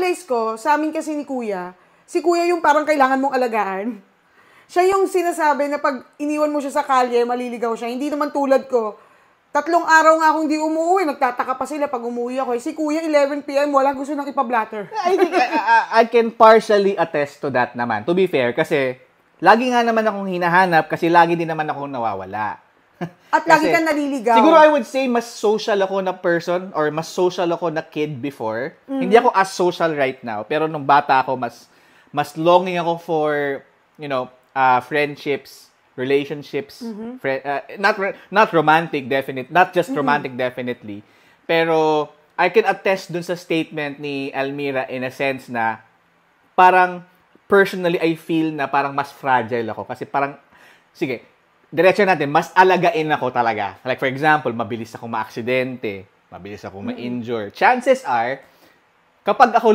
na-realize ko, sa amin kasi ni Kuya, si Kuya yung parang kailangan mong alagaan. Siya yung sinasabi na pag iniwan mo siya sa kalye, maliligaw siya. Hindi naman tulad ko. 3 araw nga akong di umuwi, nagtataka pa sila pag umuwi ako. Si Kuya, 11 PM, wala gusto nang ipablatter. I think I can partially attest to that naman. To be fair, kasi lagi nga naman akong hinahanap kasi lagi din naman akong nawawala. At lagi kang naliligaw. Siguro I would say mas social ako na person or mas social ako na kid before. Hindi ako as social right now. Pero nung bata ako, mas longing ako for, you know, friendships, relationships, not romantic, not just romantic, definitely. Pero I can attest dun sa statement ni Almira in a sense na parang personally I feel na parang mas fragile ako kasi parang, sige, diretso natin, mas alagain ako talaga. Like for example, mabilis akong ma-aksidente, mabilis akong ma-injure. Chances are, kapag ako